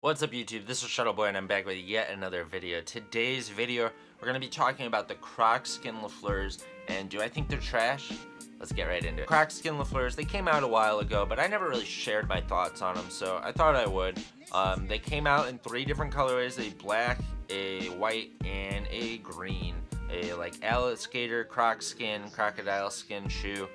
What's up YouTube, this is Shuttleboy and I'm back with yet another video. Today's video, we're going to be talking about the Croc Skin Fleurs, and do I think they're trash? Let's get right into it. Croc Skin Fleurs, they came out a while ago, but I never really shared my thoughts on them, so I thought I would. They came out in 3 different colorways, a black, a white, and a green. A like alligator, croc skin, crocodile skin shoe,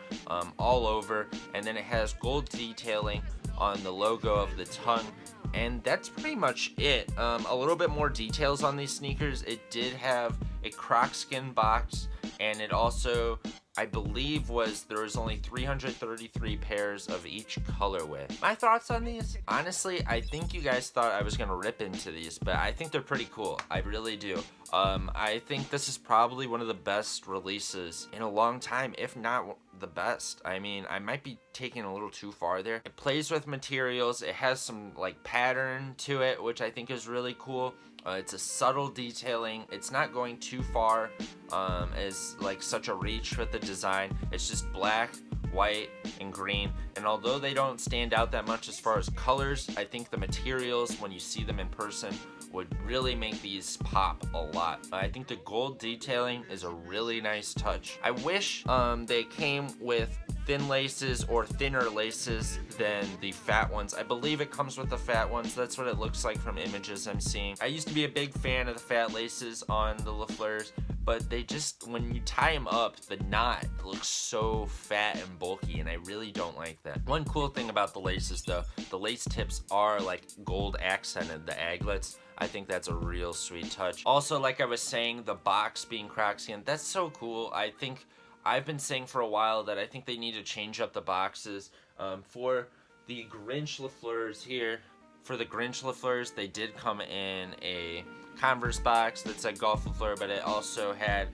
all over, and then it has gold detailing on the logo of the tongue, and that's pretty much it. A little bit more details on these sneakers. It did have a croc skin box, and it also, I believe, there was only 333 pairs of each colorway. My thoughts on these? Honestly, I think you guys thought I was gonna rip into these, but I think they're pretty cool. I really do. I think this is probably one of the best releases in a long time, if not the best. I mean, I might be taking a little too far there. It plays with materials. It has some like pattern to it, which I think is really cool. It's a subtle detailing. It's not going too far as like such a reach with the design. It's just black, white, and green, and although they don't stand out that much as far as colors, I think the materials, when you see them in person, would really make these pop a lot. I think the gold detailing is a really nice touch. I wish they came with thin laces or thinner laces than the fat ones. I believe it comes with the fat ones. That's what it looks like from images I'm seeing. I used to be a big fan of the fat laces on the Fleurs, but they just, when you tie them up, the knot looks so fat and bulky, and I really don't like that. One cool thing about the laces though, the lace tips are like gold accented, the aglets. I think that's a real sweet touch. Also, like I was saying, the box being croc skin, that's so cool. I think I've been saying for a while that I think they need to change up the boxes. For the Grinch Fleurs here, for the Grinch Fleurs, they did come in a Converse box that said Golf Fleur, but it also had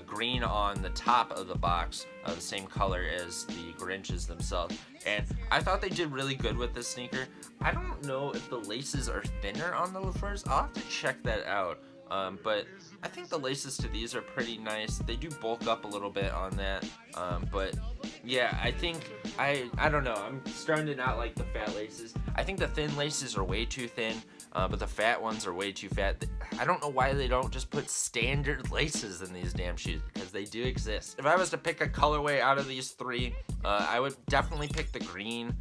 green on the top of the box, the same color as the Grinches themselves. And I thought they did really good with this sneaker. I don't know if the laces are thinner on the Fleurs. I'll have to check that out. But I think the laces to these are pretty nice. They do bulk up a little bit on that, but yeah, I think I don't know, I'm starting to not like the fat laces. I think the thin laces are way too thin, but the fat ones are way too fat. I don't know why they don't just put standard laces in these damn shoes, because they do exist. If I was to pick a colorway out of these 3, I would definitely pick the green,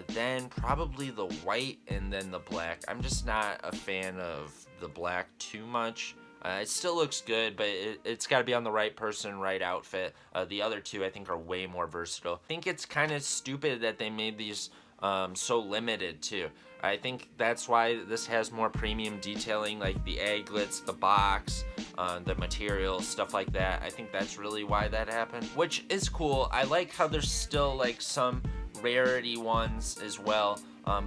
then probably the white, and then the black. I'm just not a fan of the black too much. It still looks good, but it's got to be on the right person, right outfit. The other 2 I think are way more versatile. I think it's kind of stupid that they made these so limited too. I think that's why this has more premium detailing, like the aglets, the box, the material, stuff like that. I think that's really why that happened, which is cool. I like how there's still like some rarity ones as well.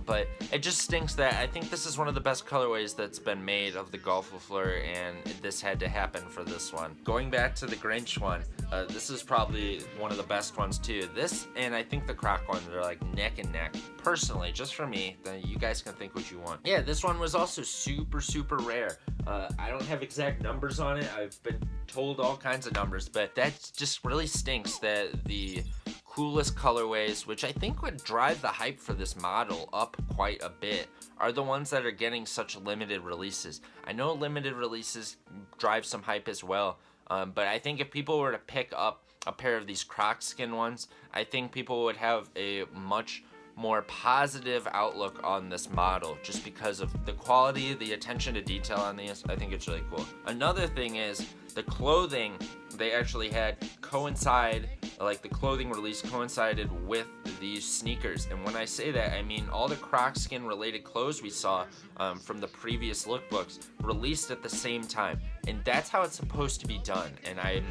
But it just stinks that I think this is one of the best colorways that's been made of the Golf Fleur, and this had to happen for this one. Going back to the Grinch one, this is probably one of the best ones too. This and I think the Croc ones are like neck and neck. Personally, just for me, then you guys can think what you want. Yeah, this one was also super rare. I don't have exact numbers on it. I've been told all kinds of numbers, but that just really stinks that the coolest colorways, which I think would drive the hype for this model up quite a bit, are the ones that are getting such limited releases. I know limited releases drive some hype as well, but I think if people were to pick up a pair of these croc skin ones, I think people would have a much more positive outlook on this model just because of the quality, the attention to detail on these. I think it's really cool. Another thing is the clothing they actually had coincide, like the clothing release coincided with these sneakers. And when I say that, I mean all the croc skin related clothes we saw from the previous lookbooks released at the same time. And that's how it's supposed to be done. And I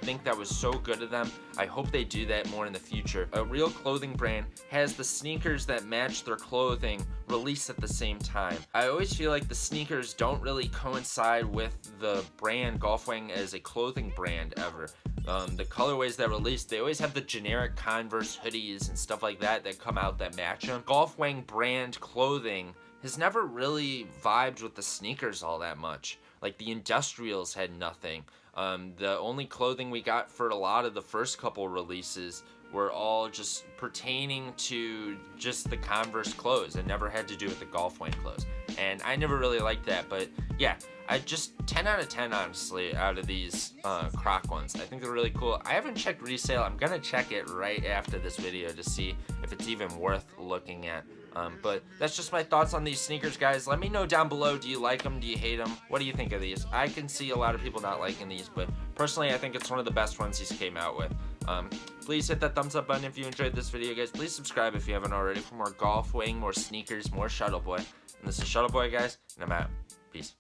think that was so good of them. I hope they do that more in the future. A real clothing brand has the sneakers that match their clothing released at the same time. I always feel like the sneakers don't really coincide with the brand Golfwang as a clothing brand ever. The colorways that release, they always have the generic Converse hoodies and stuff like that that come out that match them. Golfwang brand clothing has never really vibed with the sneakers all that much. Like the industrials had nothing. The only clothing we got for a lot of the first couple releases were all just pertaining to just the Converse clothes and never had to do with the Golfwang clothes. and I never really liked that. But yeah, I just 10 out of 10 honestly out of these Croc ones. I think they're really cool. I haven't checked resale. I'm gonna check it right after this video to see if it's even worth looking at. But that's just my thoughts on these sneakers, guys. Let me know down below, do you like them, do you hate them, what do you think of these? I can see a lot of people not liking these, but personally I think it's one of the best ones he's came out with. Please hit that thumbs up button if you enjoyed this video, guys. Please subscribe if you haven't already for more golf, weighing, more sneakers, more Shuttleboy. And this is Shuttleboy, guys, and I'm out. Peace.